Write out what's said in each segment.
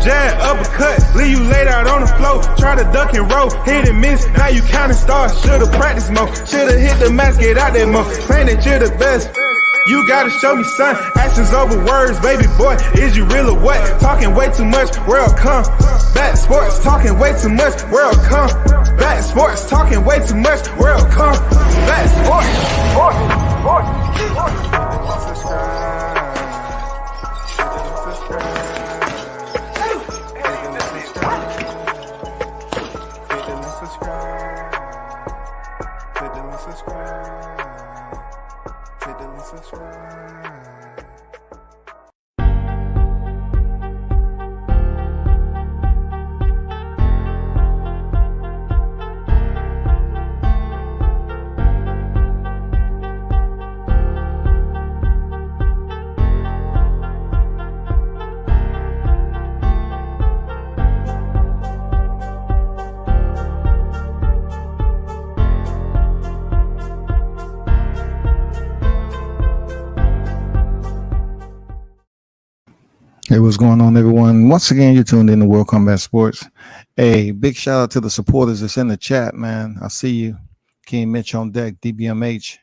jab, uppercut, leave you laid out on the floor. Try to duck and roll, hit and miss, now you counting stars. Should've practiced more, should've hit the mask, get out there more. Claim that you're the best. You gotta show me, son. Actions over words, baby boy. Is you real or what? Talking way too much, world come. Back sports, talking way too much, world come. Back sports, talking way too much, world come. Back Hey, what's going on, everyone? Once again, you're tuned in to World Combat Sports. Hey, big shout out to the supporters that's in the chat, man. I see you. King Mitch on deck, DBMH,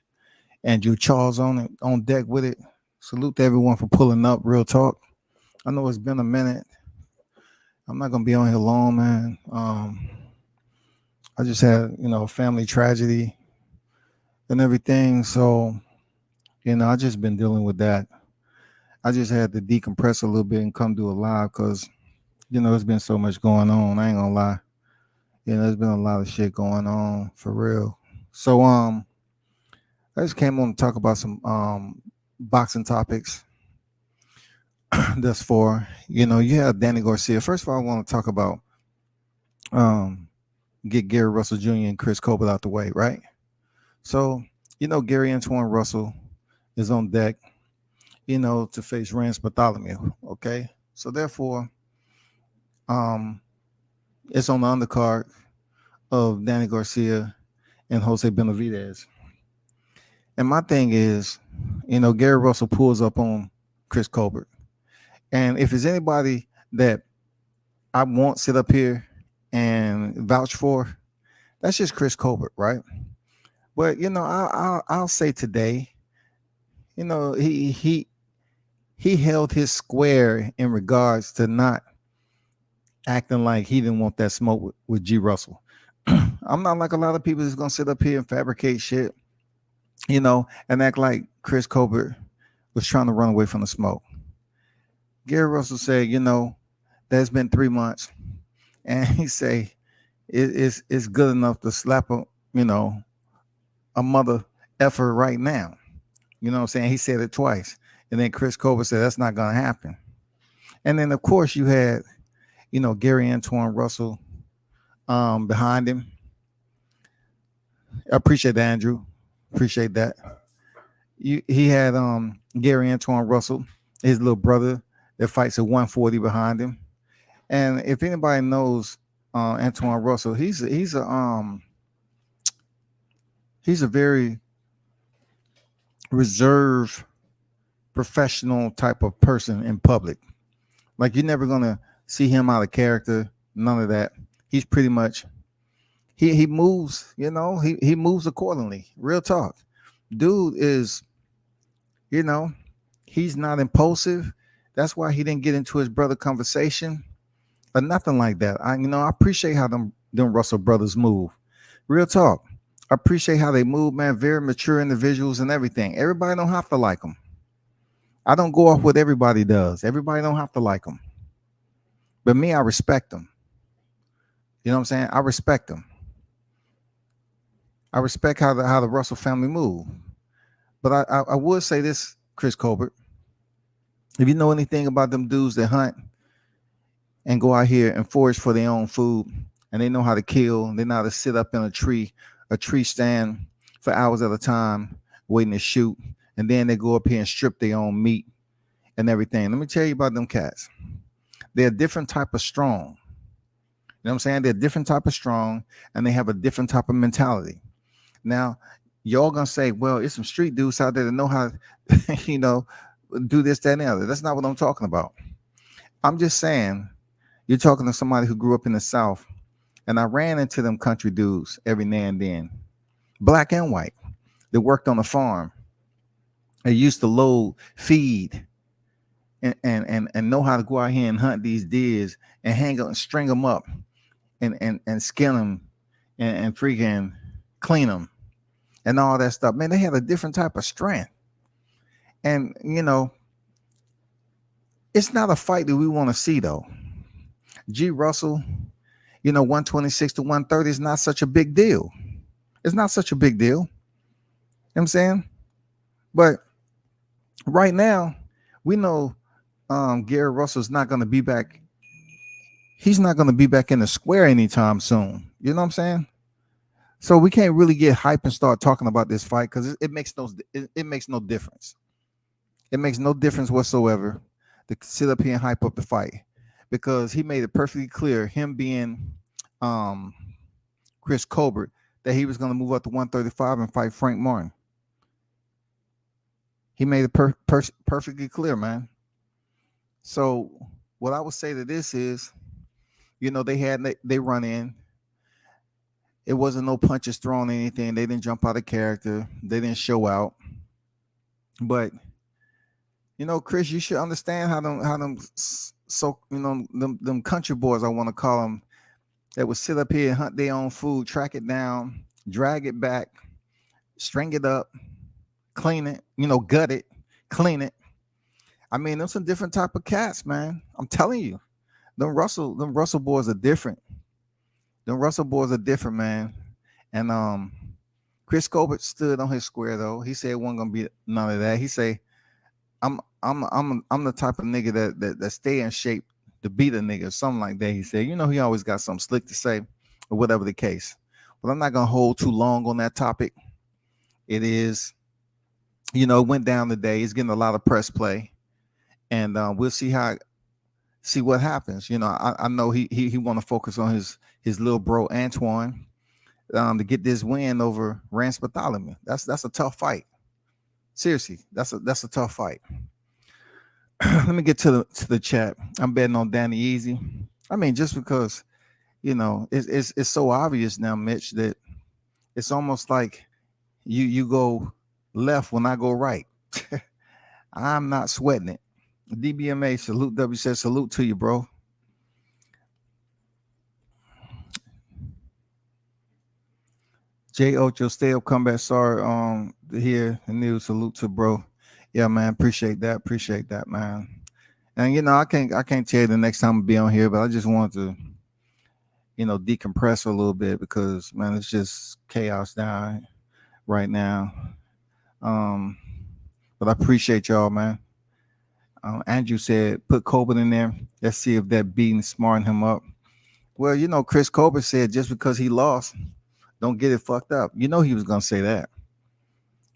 Andrew Charles on deck with it. Salute to everyone for pulling up. Real talk. I know it's been a minute. I'm not gonna be on here long, man. I just had, a family tragedy and everything, so I just been dealing with that. I just had to decompress a little bit and come do a live because, there's been so much going on. I ain't gonna lie. There's been a lot of shit going on for real. So I just came on to talk about some boxing topics thus far. You have Danny Garcia. First of all, I want to talk about get Gary Russell Jr. and Chris Colbert out the way, right? So, Gary Antoine Russell is on deck, to face Rance Bartholomew. Okay. So therefore, it's on the undercard of Danny Garcia and Jose Benavidez. And my thing is, Gary Russell pulls up on Chris Colbert. And if there's anybody that I won't sit up here and vouch for, that's just Chris Colbert, right? But, I'll say today, he held his square in regards to not acting like he didn't want that smoke with G. Russell. I'm not like a lot of people that's going to sit up here and fabricate shit, and act like Chris Colbert was trying to run away from the smoke. Gary Russell said, that's been 3 months. And he say, it's good enough to slap a mother effer right now. You know what I'm saying? He said it twice. And then Chris Colbert said, that's not going to happen. And then, of course, you had, Gary Antoine Russell behind him. I appreciate that, Andrew. Appreciate that. He had Gary Antoine Russell, his little brother that fights at 140 behind him. And if anybody knows Antoine Russell, he's a very reserved, professional type of person in public. Like, you're never gonna see him out of character, none of that. He's pretty much he moves, he moves accordingly. Real talk. Dude is, he's not impulsive. That's why he didn't get into his brother conversation or nothing like that. I appreciate how them Russell brothers move. Real talk. I appreciate how they move, man. Very mature individuals and everything. Everybody don't have to like them. I don't go off what everybody does. Everybody don't have to like them. But me, I respect them. You know what I'm saying? I respect them. I respect how the Russell family move. But I would say this, Chris Colbert. If you know anything about them dudes that hunt and go out here and forage for their own food, and they know how to kill, and they know how to sit up in a tree stand for hours at a time, waiting to shoot, and then they go up here and strip their own meat and everything. Let me tell you about them cats. They're a different type of strong. You know what I'm saying? They're a different type of strong, and they have a different type of mentality. Now, y'all gonna say, well, it's some street dudes out there that know how to, do this, that, and the other. That's not what I'm talking about. I'm just saying, You're talking to somebody who grew up in the South, and I ran into them country dudes every now and then, black and white. They worked on a farm. They used to load feed and know how to go out here and hunt these deers and hang up and string them up and skin them and freaking clean them and all that stuff. Man, they had a different type of strength. And, it's not a fight that we want to see, though. G. Russell, 126 to 130 is not such a big deal. It's not such a big deal. You know what I'm saying? But right now, we know Gary Russell's not going to be back. He's not going to be back in the square anytime soon. You know what I'm saying? So we can't really get hype and start talking about this fight because it makes no difference. It makes no difference whatsoever to sit up here and hype up the fight because he made it perfectly clear, him being Chris Colbert, that he was going to move up to 135 and fight Frank Martin. He made it perfectly clear, man. So what I would say to this is, they run in. It wasn't no punches thrown or anything. They didn't jump out of character. They didn't show out. But Chris, you should understand how them country boys, I want to call them, that would sit up here and hunt their own food, track it down, drag it back, string it up, clean it, gut it, clean it. I mean, there's some different type of cats, man. I'm telling you, them Russell boys are different. Them Russell boys are different, man. And Chris Colbert stood on his square though. He said it wasn't gonna be none of that. He say, I'm the type of nigga that stay in shape to beat a nigga, something like that. He said, he always got something slick to say, or whatever the case. But I'm not gonna hold too long on that topic. It is, it went down today. It's getting a lot of press play, and we'll see what happens. I know he want to focus on his little bro Antoine to get this win over Rance Bartholomew. That's a tough fight. Seriously, that's a tough fight. Let me get to the chat. I'm betting on Danny Easy. I mean, just because it's so obvious now, Mitch, that it's almost like you go left when I go right. I'm not sweating it. DBMA salute. W says salute to you, bro. J Ocho, stay up, come back. Sorry, to hear the news. Salute to bro. Yeah, man. Appreciate that, man. And I can't tell you the next time I'll be on here, but I just want to, decompress a little bit because, man, it's just chaos down right now. But I appreciate y'all, man. Andrew said, put Colbert in there. Let's see if that beating smarting him up. Well, Chris Colbert said just because he lost, don't get it fucked up. He was going to say that.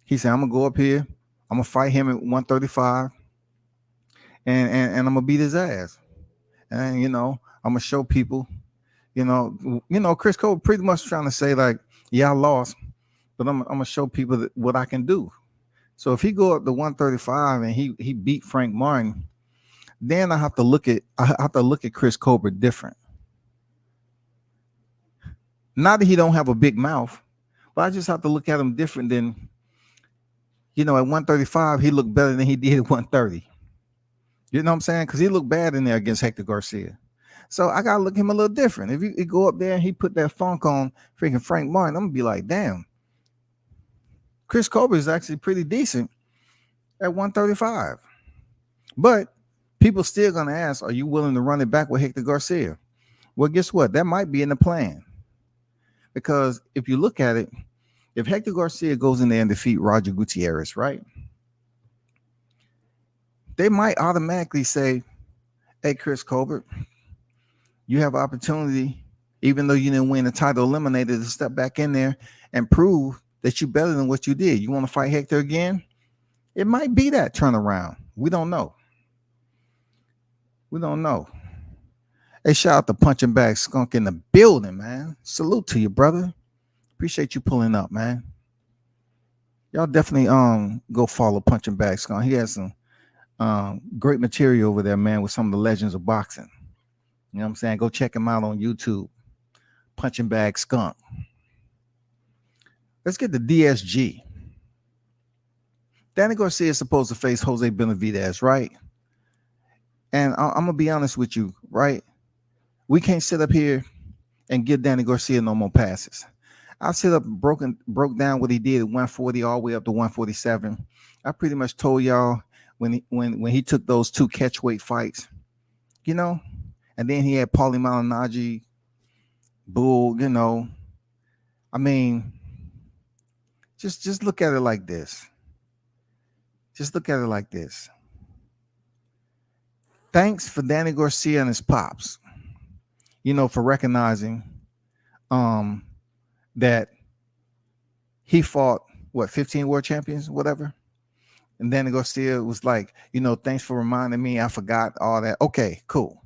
He said, I'm going to go up here. I'm going to fight him at 135. And I'm going to beat his ass. And, I'm going to show people, Chris Colbert pretty much trying to say like, yeah, I lost, but I'm going to show people what I can do. So if he go up to 135 and he beat Frank Martin, then I have to look at Chris Colbert different. Not that he don't have a big mouth, but I just have to look at him different than, at 135, he looked better than he did at 130. You know what I'm saying? Because he looked bad in there against Hector Garcia. So I got to look at him a little different. If you go up there and he put that funk on freaking Frank Martin, I'm going to be like, damn. Chris Colbert is actually pretty decent at 135. But people still going to ask, are you willing to run it back with Hector Garcia? Well, guess what? That might be in the plan. Because if you look at it, if Hector Garcia goes in there and defeat Roger Gutierrez, right? They might automatically say, hey, Chris Colbert, you have opportunity, even though you didn't win the title eliminated, to step back in there and prove that you're better than what you did. You want to fight Hector again? It might be that turnaround. We don't know. Hey, shout out to Punching Bag Skunk in the building, man. Salute to you, brother. Appreciate you pulling up, man. Y'all definitely go follow Punching Bag Skunk. He has some great material over there, man, with some of the legends of boxing. You know what I'm saying? Go check him out on YouTube. Punching Bag Skunk. Let's get the DSG. Danny Garcia is supposed to face Jose Benavidez, right? And I'm going to be honest with you, right? We can't sit up here and give Danny Garcia no more passes. I sit up and broke down what he did at 140 all the way up to 147. I pretty much told y'all when he took those 2 catchweight fights, you know, and then he had Paulie Malignaggi, Bout, you know. I mean, just look at it like this. Just look at it like this. Thanks for Danny Garcia and his pops, you know, for recognizing that he fought, 15 world champions, whatever. And Danny Garcia was like, you know, thanks for reminding me. I forgot all that. Okay, cool.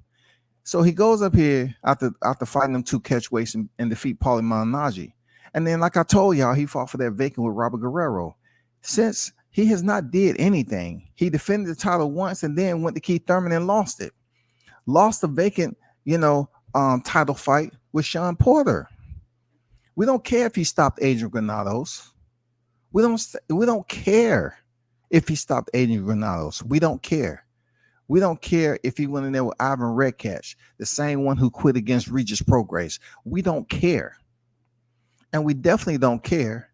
So he goes up here after fighting them 2 catchweights and defeat Paulie Malignaggi. And then, like I told y'all, he fought for that vacant with Robert Guerrero. Since he has not did anything, he defended the title once and then went to Keith Thurman and lost it. Lost the vacant, you know, title fight with Sean Porter. We don't care if he stopped Adrian Granados. We don't care if he stopped Adrian Granados. We don't care. We don't care if he went in there with Ivan Redcatch, the same one who quit against Regis Prograis. We don't care. And we definitely don't care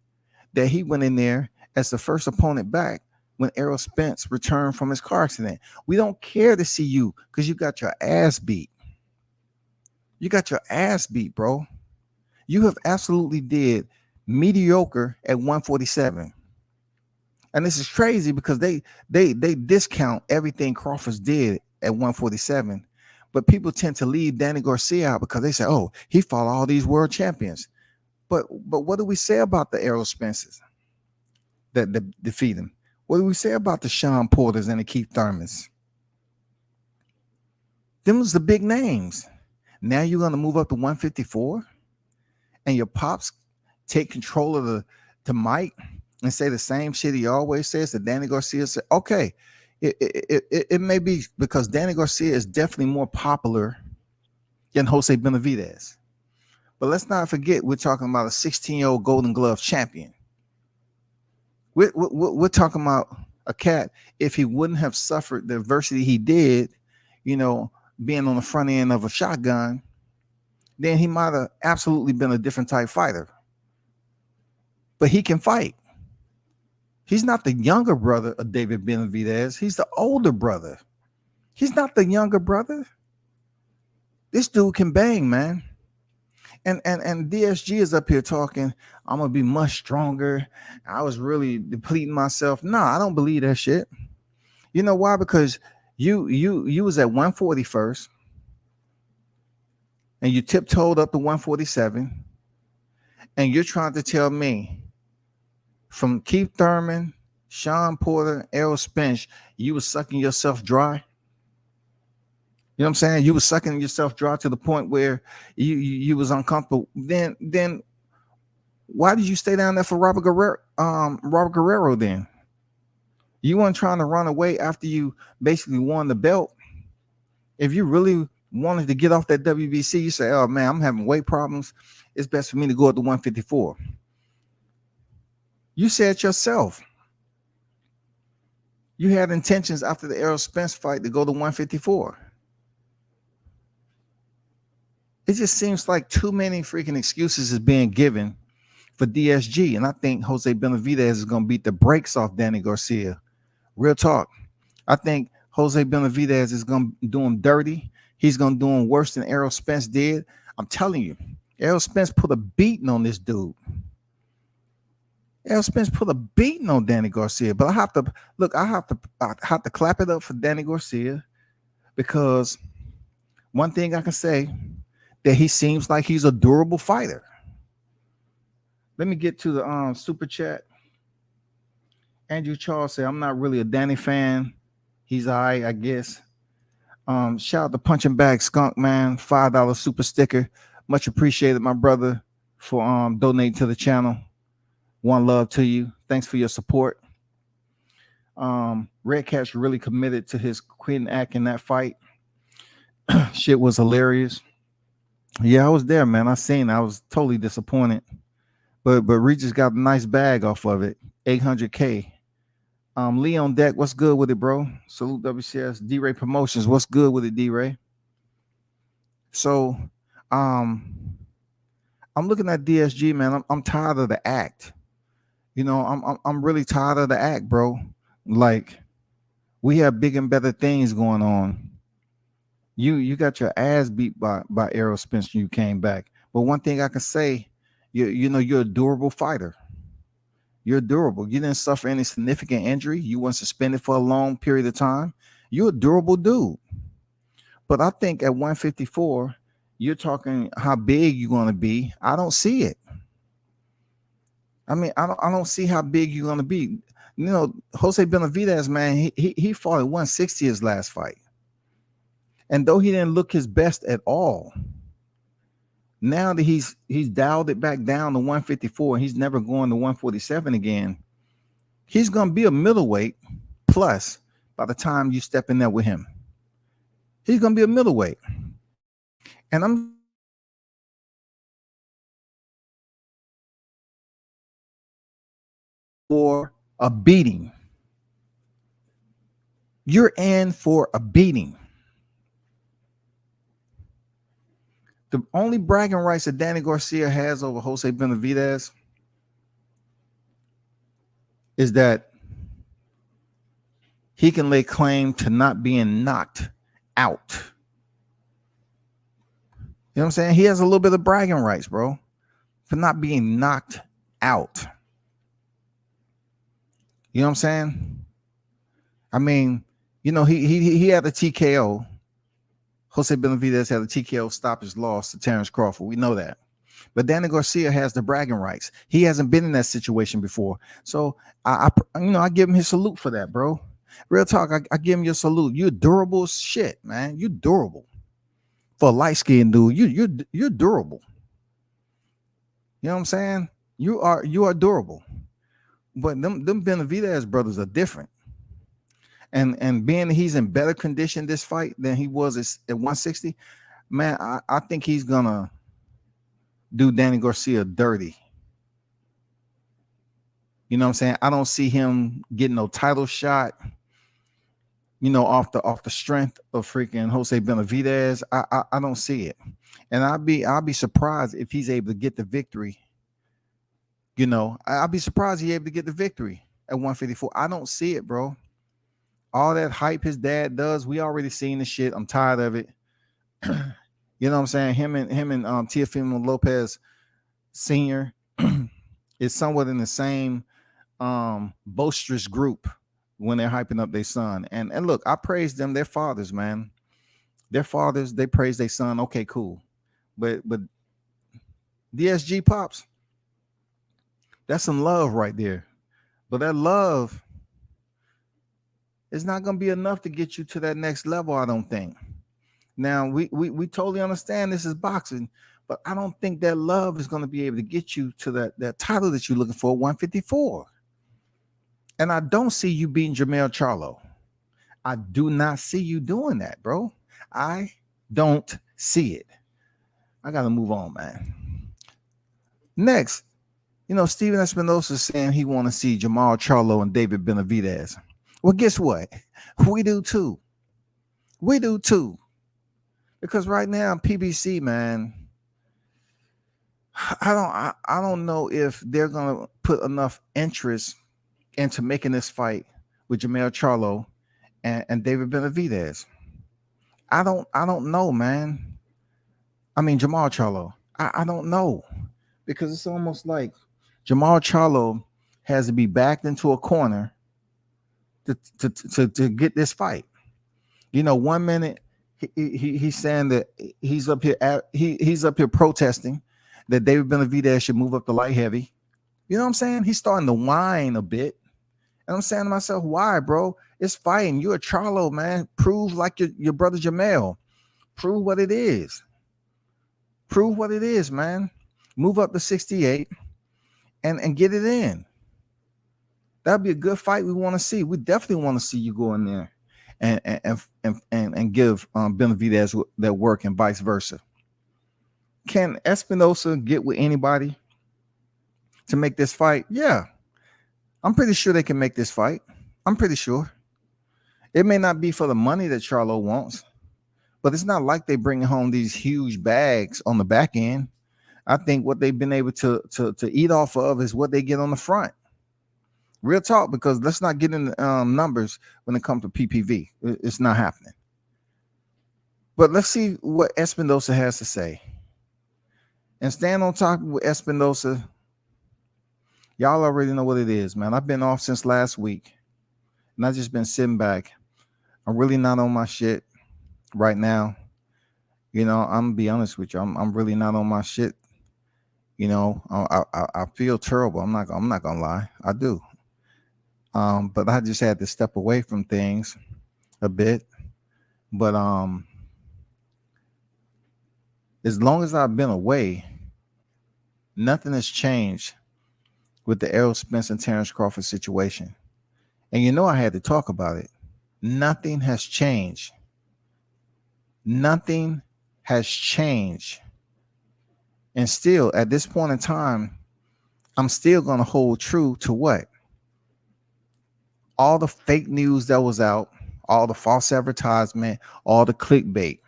that he went in there as the first opponent back when Errol Spence returned from his car accident. We don't care to see you because you got your ass beat. You got your ass beat, bro. You have absolutely did mediocre at 147. And this is crazy because they discount everything Crawford did at 147. But people tend to leave Danny Garcia out because they say, oh, he fought all these world champions. But what do we say about the Errol Spences that defeat him? What do we say about the Sean Porters and the Keith Thurmans? Them was the big names. Now you're going to move up to 154 and your pops take control of the mic and say the same shit he always says that Danny Garcia said. Okay, it may be because Danny Garcia is definitely more popular than Jose Benavidez. But let's not forget, we're talking about a 16-year-old Golden Glove champion. We're talking about a cat, if he wouldn't have suffered the adversity he did, you know, being on the front end of a shotgun, then he might have absolutely been a different type fighter. But he can fight. He's not the younger brother of David Benavidez. He's the older brother. He's not the younger brother. This dude can bang, man. And DSG is up here talking, I'm going to be much stronger. I was really depleting myself. No, I don't believe that shit. You know why? Because you was at 140 first, and you tiptoed up to 147, and you're trying to tell me from Keith Thurman, Sean Porter, Errol Spence, you were sucking yourself dry? You know what I'm saying? You were sucking yourself dry to the point where you was uncomfortable. Then why did you stay down there for Robert Guerrero then? You weren't trying to run away after you basically won the belt. If you really wanted to get off that WBC, you say, oh man, I'm having weight problems. It's best for me to go up to 154. You said yourself. You had intentions after the Errol Spence fight to go to 154. It just seems like too many freaking excuses is being given for DSG. And I think Jose Benavidez is going to beat the brakes off Danny Garcia. Real talk. I think Jose Benavidez is going to do him dirty. He's going to do him worse than Errol Spence did. I'm telling you, Errol Spence put a beating on this dude. Errol Spence put a beating on Danny Garcia. But I have to clap it up for Danny Garcia, because one thing I can say, that he seems like he's a durable fighter. Let me get to the super chat. Andrew Charles said, I'm not really a Danny fan. He's all right, I guess. Shout out to Punching Bag Skunk, man. $5 super sticker. Much appreciated, my brother, for donating to the channel. One love to you. Thanks for your support. Red Cat's really committed to his quitting act in that fight. Shit was hilarious. Yeah, I was there, man. I seen it. I was totally disappointed. But Regis got a nice bag off of it. 800K. Lee on deck, what's good with it, bro? Salute WCS. D-Ray Promotions, what's good with it, D-Ray? So I'm looking at DSG, man. I'm tired of the act. You know, I'm really tired of the act, bro. Like, we have big and better things going on. You got your ass beat by Errol Spence when you came back. But one thing I can say, you know, you're a durable fighter. You're durable. You didn't suffer any significant injury. You weren't suspended for a long period of time. You're a durable dude. But I think at 154, you're talking how big you're going to be. I don't see it. I mean, I don't see how big you're going to be. You know, Jose Benavidez, man, he fought at 160 his last fight. And though he didn't look his best at all, now that he's dialed it back down to 154 and he's never going to 147 again, he's going to be a middleweight plus by the time you step in there with him. He's going to be a middleweight. And I'm for a beating. You're in for a beating. The only bragging rights that Danny Garcia has over Jose Benavidez is that he can lay claim to not being knocked out. You know what I'm saying? He has a little bit of bragging rights, bro, for not being knocked out. You know what I'm saying? I mean, you know, he had a TKO. Jose Benavidez had a TKO stoppage loss to Terrence Crawford. We know that. But Danny Garcia has the bragging rights. He hasn't been in that situation before. So I give him his salute for that, bro. Real talk, I give him your salute. You're durable as shit, man. You're durable. For a light-skinned dude, you're durable. You know what I'm saying? You are durable. But them Benavidez brothers are different. And being that he's in better condition this fight than he was at 160, man, I think he's gonna do Danny Garcia dirty. You know what I'm saying? I don't see him getting no title shot, you know, off the strength of freaking Jose Benavidez. I don't see it. And I'll be surprised if he's able to get the victory. You know, I'll be surprised he's able to get the victory at 154. I don't see it, bro. All that hype his dad does, we already seen the shit. I'm tired of it. You know what I'm saying? Him and Teofimo Lopez Sr. is somewhat in the same boisterous group when they're hyping up their son. And look, I praise them. Their fathers, man. Their fathers, they praise their son. Okay, cool. But DSG Pops, that's some love right there. But that love, it's not going to be enough to get you to that next level, I don't think. Now, we totally understand this is boxing, but I don't think that love is going to be able to get you to that title that you're looking for, 154. And I don't see you beating Jermell Charlo. I do not see you doing that, bro. I don't see it. I got to move on, man. Next, you know, Steven Espinosa saying he want to see Jermell Charlo and David Benavidez. Well, guess what? We do too. We do too. Because right now, PBC, man, I don't know if they're gonna put enough interest into making this fight with Jermell Charlo and David Benavidez. I don't know, man. I mean, Jermall Charlo. I don't know. Because it's almost like Jermall Charlo has to be backed into a corner to get this fight. You know, 1 minute he's saying that he's up here protesting that David Benavidez should move up to light heavy. You know what I'm saying? He's starting to whine a bit. And I'm saying to myself, why, bro? It's fighting. You're a Charlo, man. Prove like your brother Jermell. Prove what it is. Prove what it is, man. Move up to 68 and get it in. That'd be a good fight we want to see. We definitely want to see you go in there and give Benavidez that work and vice versa. Can Espinosa get with anybody to make this fight? Yeah, I'm pretty sure they can make this fight. I'm pretty sure. It may not be for the money that Charlo wants, but it's not like they bring home these huge bags on the back end. I think what they've been able to eat off of is what they get on the front. Real talk, because let's not get into numbers when it comes to PPV. It's not happening. But let's see what Espinosa has to say. And stand on top with Espinosa. Y'all already know what it is, man. I've been off since last week, and I've just been sitting back. I'm really not on my shit right now. You know, I'm gonna be honest with you. I'm really not on my shit. You know, I feel terrible. I'm not gonna lie. I do. But I just had to step away from things a bit. But as long as I've been away, nothing has changed with the Errol Spence and Terrence Crawford situation. And you know I had to talk about it. Nothing has changed. Nothing has changed. And still, at this point in time, I'm still going to hold true to what? All the fake news that was out, all the false advertisement, all the clickbait.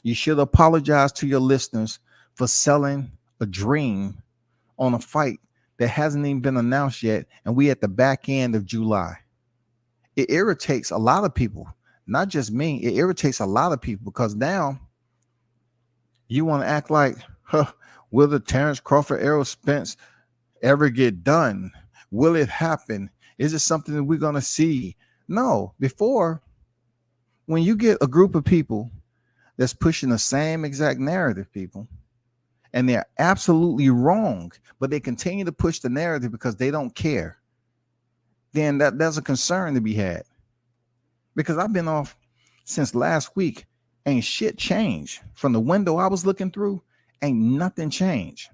You should apologize to your listeners for selling a dream on a fight that hasn't even been announced yet, and we at the back end of July. It irritates a lot of people, not just me. It irritates a lot of people because now you want to act like, will the Terrence Crawford, Errol Spence ever get done? Will it happen? Is it something that we're going to see? No. Before, when you get a group of people that's pushing the same exact narrative, people, and they're absolutely wrong, but they continue to push the narrative because they don't care, then there's a concern to be had. Because I've been off since last week. Ain't shit changed. From the window I was looking through, ain't nothing changed.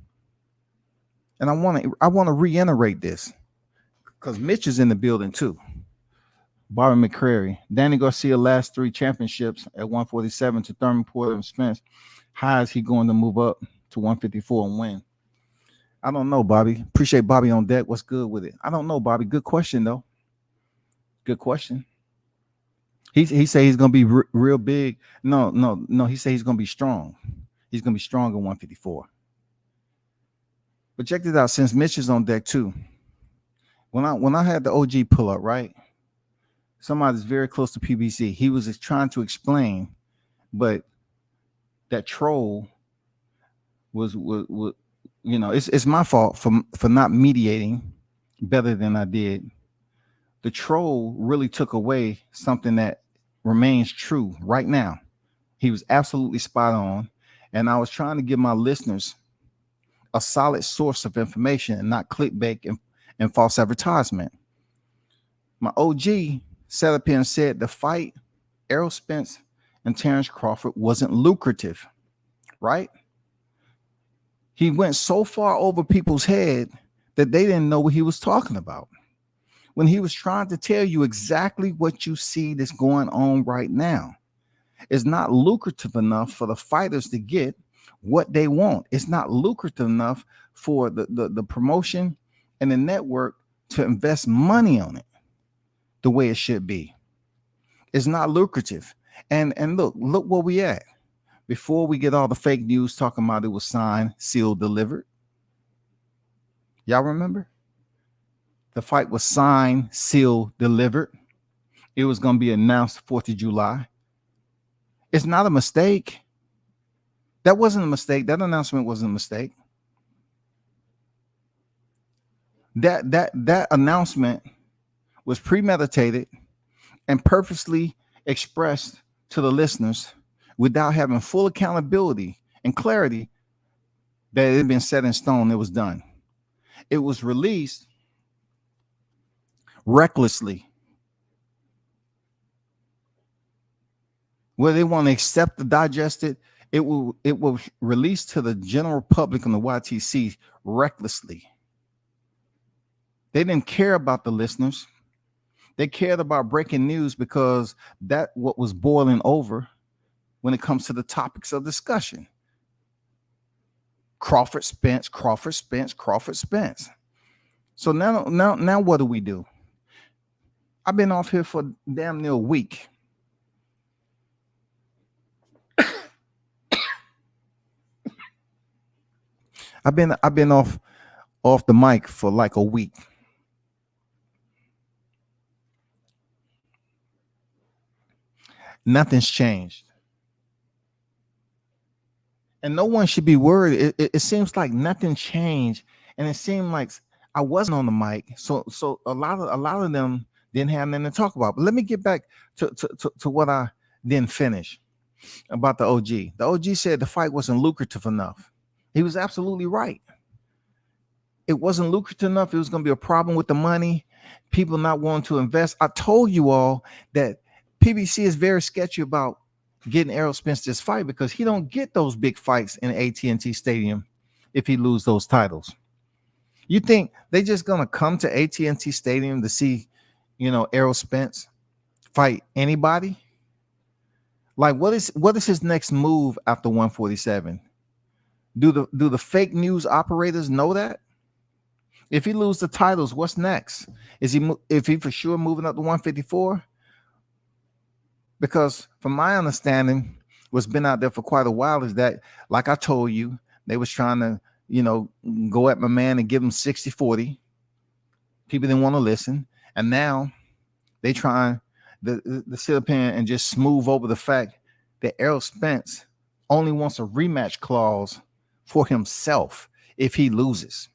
And I want to reiterate this because Mitch is in the building too. Bobby McCrary, Danny Garcia, last 3 championships at 147 to Thurman Porter and Spence. How is he going to move up to 154 and win? I don't know, Bobby. Appreciate Bobby on deck. What's good with it? I don't know, Bobby. Good question, though. Good question. He say he's going to be real big. No. He say he's going to be strong. He's going to be strong at 154. But check this out. Since Mitch is on deck too, when I had the OG pull up, right? Somebody's very close to PBC. He was just trying to explain, but that troll was you know, it's my fault for not mediating better than I did. The troll really took away something that remains true right now. He was absolutely spot on. And I was trying to give my listeners a solid source of information and not clickbait and false advertisement. My OG sat up here and said the fight, Errol Spence and Terrence Crawford, wasn't lucrative, right? He went so far over people's head that they didn't know what he was talking about. When he was trying to tell you exactly what you see that's going on right now. It's not lucrative enough for the fighters to get what they want. It's not lucrative enough for the promotion and the network to invest money on it the way it should be. It's not lucrative. And look where we at. Before we get all the fake news talking about it was signed, sealed, delivered. Y'all remember? The fight was signed, sealed, delivered. It was going to be announced 4th of July. It's not a mistake. That wasn't a mistake. That announcement wasn't a mistake. That announcement was premeditated and purposely expressed to the listeners without having full accountability and clarity that it had been set in stone. It was done. It was released recklessly. Whether they want to accept or digest it, it will release to the general public on the YTC recklessly. They didn't care about the listeners. They cared about breaking news because that what was boiling over when it comes to the topics of discussion. Crawford Spence, Crawford Spence, Crawford Spence. So now what do we do? I've been off here for damn near a week. I've been off the mic for like a week. Nothing's changed. And no one should be worried. It seems like nothing changed, and it seemed like I wasn't on the mic. So a lot of them didn't have nothing to talk about. But let me get back to what I didn't finish about the OG. The OG said the fight wasn't lucrative enough. He was absolutely right. It wasn't lucrative enough. It was going to be a problem with the money, people not wanting to invest. I told you all that PBC is very sketchy about getting Errol Spence this fight because he don't get those big fights in AT&T Stadium if he lose those titles. You think they just gonna come to AT&T Stadium to see, Errol Spence fight anybody? Like, what is his next move after 147? Do the fake news operators know that? If he lose the titles, what's next? Is he for sure moving up to 154? Because from my understanding, what's been out there for quite a while is that, like I told you, they was trying to, go at my man and give him 60-40. People didn't want to listen. And now they trying to sit up here and just smooth over the fact that Errol Spence only wants a rematch clause for himself if he loses.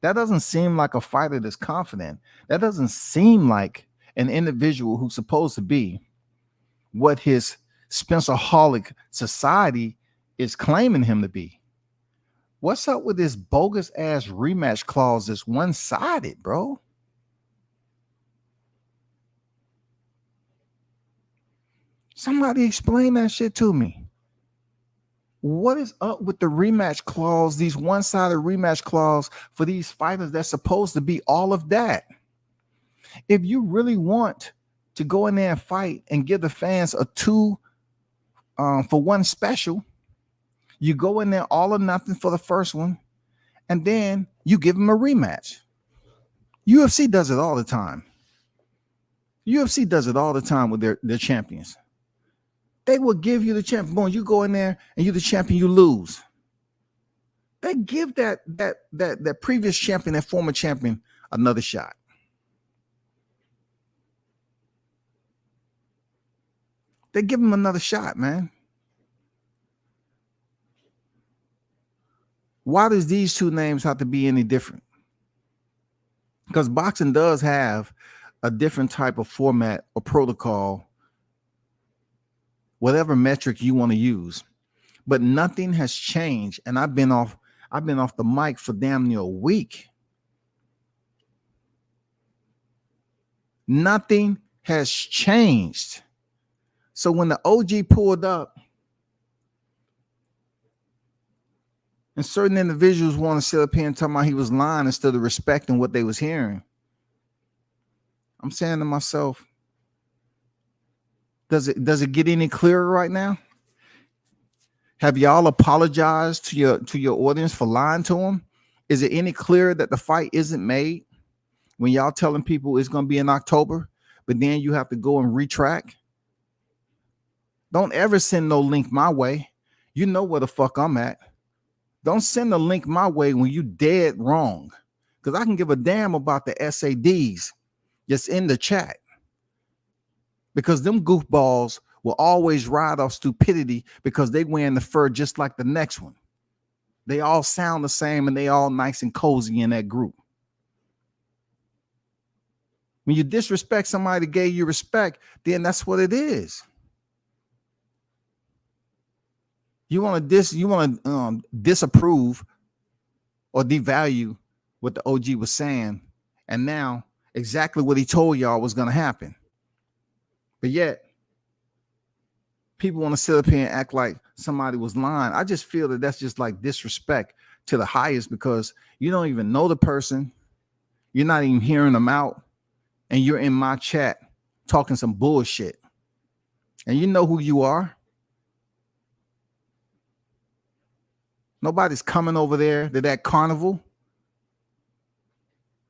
That doesn't seem like a fighter that's confident. That doesn't seem like an individual who's supposed to be what his Spencerholic society is claiming him to be. What's up with this bogus ass rematch clause that's one-sided, bro? Somebody explain that shit to me. What is up with the rematch clause, these one-sided rematch clause for these fighters that's supposed to be all of that? If you really want to go in there and fight and give the fans a 2 for 1 special, you go in there all or nothing for the first one, and then you give them a rematch. UFC does it all the time. UFC does it all the time with their champions. They will give you the champion. Boom, you go in there and you're the champion, you lose. They give that previous champion, that former champion, another shot. They give him another shot, man. Why does these two names have to be any different? Because boxing does have a different type of format or protocol, whatever metric you want to use. But nothing has changed. And I've been off the mic for damn near a week. Nothing has changed. So when the OG pulled up, and certain individuals want to sit up here and talk about he was lying instead of respecting what they was hearing, I'm saying to myself, does it get any clearer right now? Have y'all apologized to your audience for lying to them? Is it any clearer that the fight isn't made when y'all telling people it's going to be in October, but then you have to go and retract? Don't ever send no link my way. You know where the fuck I'm at. Don't send a link my way when you dead wrong, because I can give a damn about the SADs just in the chat, because them goofballs will always ride off stupidity because they wearing the fur just like the next one. They all sound the same and they all nice and cozy in that group. When you disrespect somebody that gave you respect, then that's what it is. You want to disapprove or devalue what the OG was saying, and now exactly what he told y'all was going to happen. But yet, people want to sit up here and act like somebody was lying. I just feel that that's just like disrespect to the highest, because you don't even know the person. You're not even hearing them out, and you're in my chat talking some bullshit. And you know who you are. Nobody's coming over there to that carnival.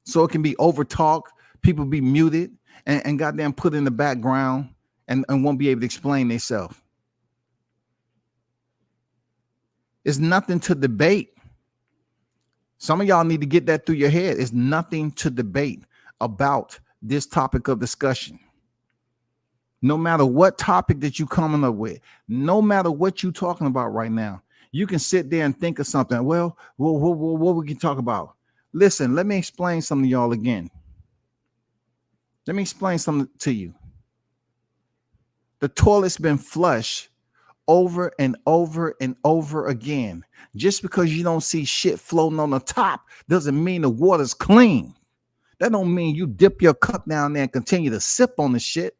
So it can be over talk, people be muted and goddamn put in the background and won't be able to explain themselves. It's nothing to debate. Some of y'all need to get that through your head. It's nothing to debate about this topic of discussion. No matter what topic that you coming up with, no matter what you're talking about right now, you can sit there and think of something. Well, what we can talk about? Listen, let me explain something to y'all again. Let me explain something to you. The toilet's been flushed over and over and over again. Just because you don't see shit floating on the top doesn't mean the water's clean. That don't mean you dip your cup down there and continue to sip on the shit.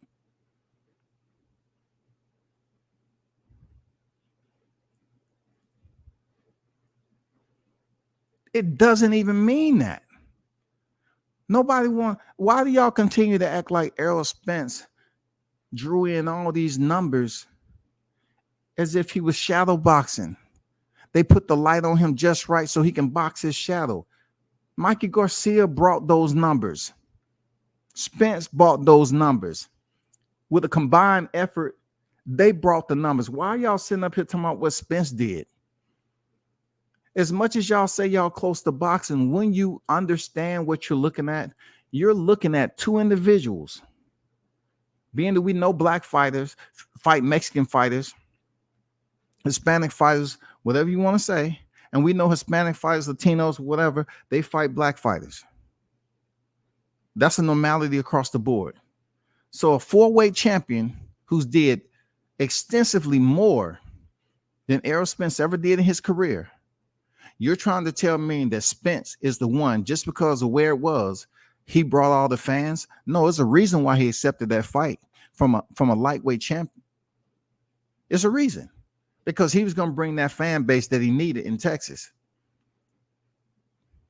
It doesn't even mean that. Why do y'all continue to act like Errol Spence drew in all these numbers as if he was shadow boxing? They put the light on him just right so he can box his shadow. Mikey Garcia brought those numbers. Spence brought those numbers. With a combined effort, they brought the numbers. Why are y'all sitting up here talking about what Spence did? As much as y'all say y'all close to boxing, when you understand what you're looking at two individuals. Being that we know black fighters fight Mexican fighters, Hispanic fighters, whatever you want to say, and we know Hispanic fighters, Latinos, whatever, they fight black fighters. That's a normality across the board. So a 4-weight champion who's did extensively more than Errol Spence ever did in his career. You're trying to tell me that Spence is the one just because of where it was, he brought all the fans? No, there's a reason why he accepted that fight from a lightweight champion. It's a reason. Because he was going to bring that fan base that he needed in Texas.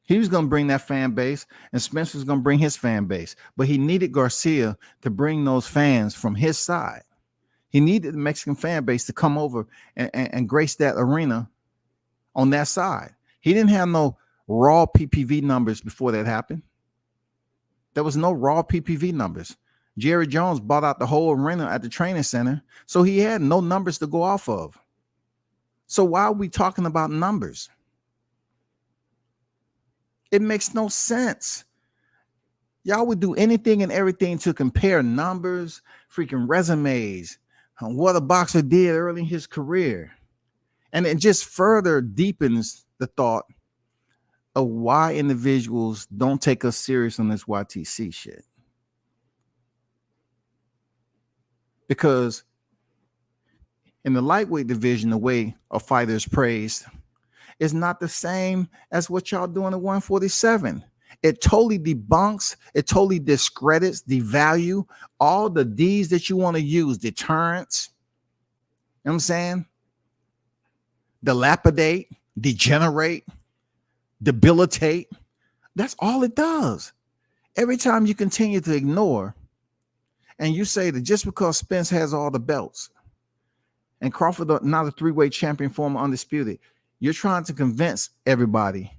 He was going to bring that fan base, and Spence was going to bring his fan base. But he needed Garcia to bring those fans from his side. He needed the Mexican fan base to come over and grace that arena on that side. He didn't have no raw PPV numbers before that happened. There was no raw PPV numbers. Jerry Jones bought out the whole arena at the training center, so he had no numbers to go off of. So why are we talking about numbers? It makes no sense. Y'all would do anything and everything to compare numbers, freaking resumes, on what a boxer did early in his career. And it just further deepens the thought of why individuals don't take us serious on this YTC shit. Because in the lightweight division, the way a fighter is praised is not the same as what y'all doing at 147. It totally debunks, it totally discredits, devalue all the D's that you want to use. Deterrence, you know what I'm saying? Dilapidate, degenerate, debilitate. That's all it does. Every time you continue to ignore and you say that just because Spence has all the belts and Crawford not a 3-weight champion, former undisputed, you're trying to convince everybody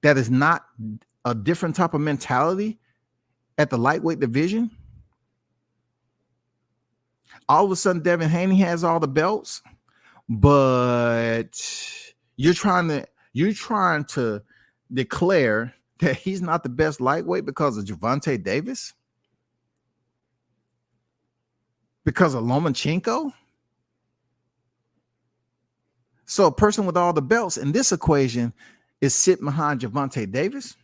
that is not a different type of mentality at the lightweight division. All of a sudden, Devin Haney has all the belts, but you're trying to declare that he's not the best lightweight because of Gervonta Davis, because of Lomachenko. So a person with all the belts in this equation is sitting behind Gervonta Davis.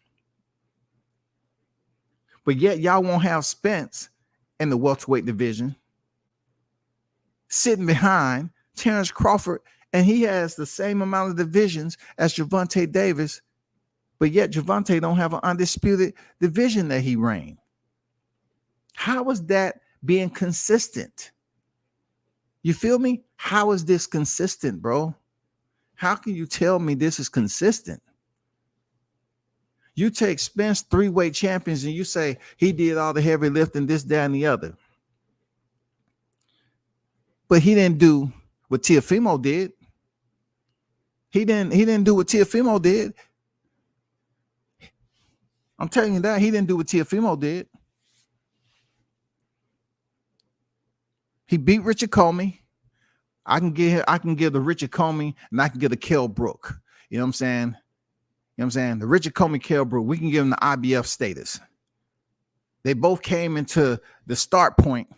But yet y'all won't have Spence in the welterweight division sitting behind Terrence Crawford, and he has the same amount of divisions as Gervonta Davis, but yet Gervonta don't have an undisputed division that he reigned. How is that being consistent? You feel me? How is this consistent, bro? How can you tell me this is consistent? You take Spence, 3-weight champions, and you say he did all the heavy lifting, this, that, and the other. But he didn't do what Teofimo did. He didn't do what Teofimo did. I'm telling you that he didn't do what Teofimo did. He beat Richard Comey. I can give the Richard Comey and I can give the Kell Brook. You know what I'm saying? You know what I'm saying? The Richard Comey, Kell Brook, we can give them the IBF status. They both came into the start point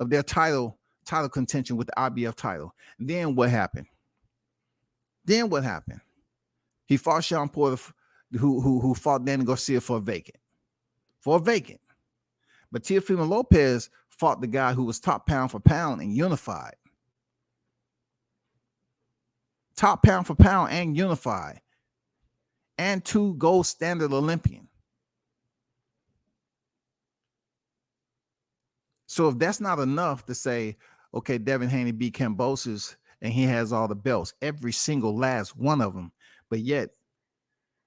of their title contention with the IBF title. And then what happened? He fought Sean Porter, who fought Danny Garcia for a vacant. But Teofimo Lopez fought the guy who was top pound for pound and unified. Top pound for pound and unified. And 2 gold standard Olympian. So if that's not enough to say, okay, Devin Haney beat Kambosos and he has all the belts, every single last one of them, but yet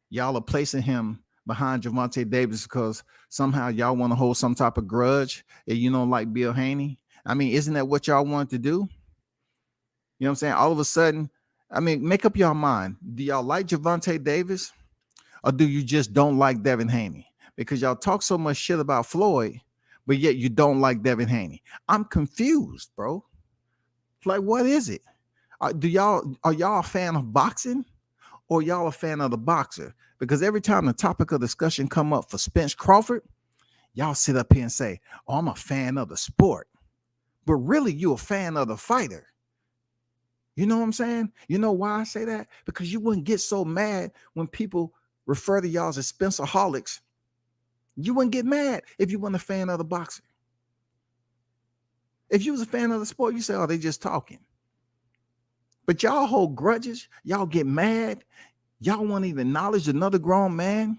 y'all are placing him behind Gervonta Davis because somehow y'all want to hold some type of grudge and you don't like Bill Haney. I mean, isn't that what y'all want to do? You know what I'm saying? All of a sudden, I mean, make up your mind. Do y'all like Gervonta Davis or do you just don't like Devin Haney? Because y'all talk so much shit about Floyd, but yet you don't like Devin Haney. I'm confused, bro. Like, what is it? Are y'all a fan of boxing or y'all a fan of the boxer? Because every time the topic of discussion come up for Spence Crawford, y'all sit up here and say, oh, I'm a fan of the sport. But really, you a fan of the fighter. You know what I'm saying? You know why I say that? Because you wouldn't get so mad when people refer to y'all as Spencerholics. You wouldn't get mad if you weren't a fan of the boxer. If you was a fan of the sport, you say, oh, they just talking. But y'all hold grudges. Y'all get mad. Y'all won't even acknowledge another grown man.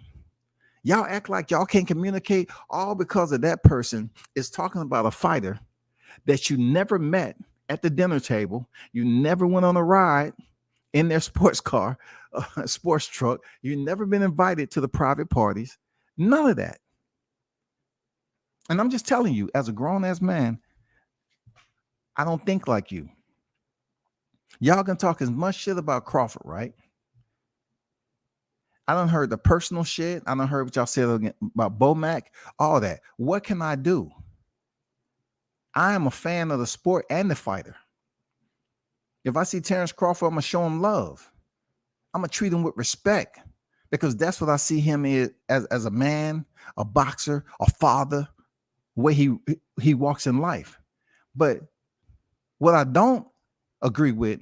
Y'all act like y'all can't communicate all because of that person is talking about a fighter that you never met at the dinner table. You never went on a ride in their sports car, sports truck. You've never been invited to the private parties. None of that. And I'm just telling you, as a grown-ass man, I don't think like you. Y'all can talk as much shit about Crawford, right? I done heard the personal shit. I done heard what y'all said about Bomac, all that. What can I do? I am a fan of the sport and the fighter. If I see Terrence Crawford, I'm going to show him love. I'm going to treat him with respect because that's what I see him as a man, a boxer, a father, the way he walks in life. But what I don't agree with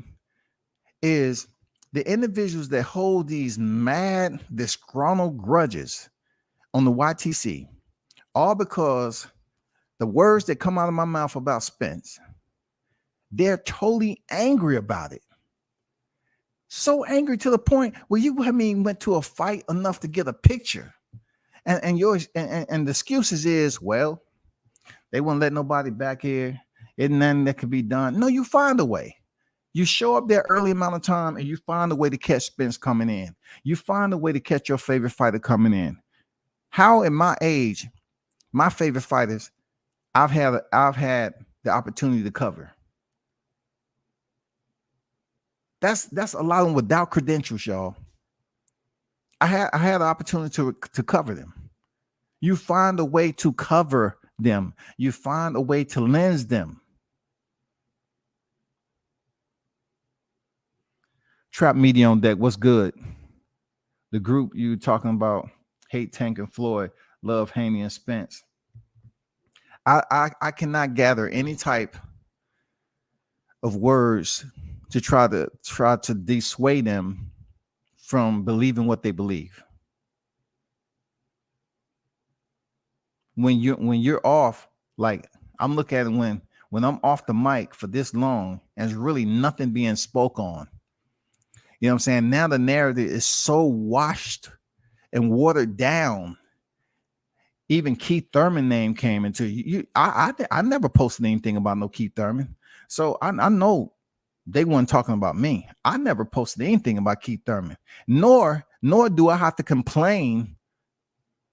is the individuals that hold these mad, disgruntled grudges on the YTC, all because the words that come out of my mouth about Spence, they're totally angry about it. So angry to the point where went to a fight enough to get a picture. And the excuses is, well, they won't let nobody back here. Ain't nothing that could be done. No, you find a way. You show up there early amount of time and you find a way to catch Spence coming in. You find a way to catch your favorite fighter coming in. How in my age, my favorite fighters, I've had the opportunity to cover. That's a lot of them without credentials, y'all. I had the opportunity to cover them. You find a way to cover them. You find a way to lens them. Trap Media on deck. What's good? The group you talking about hate Tank and Floyd, love Haney and Spence. I cannot gather any type of words to try to dissuade them from believing what they believe. When you're off, like I'm looking at it when I'm off the mic for this long and there's really nothing being spoke on. You know what I'm saying? Now the narrative is so washed and watered down. Even Keith Thurman name came into you. I never posted anything about no Keith Thurman. So I know they weren't talking about me. I never posted anything about Keith Thurman, nor do I have to complain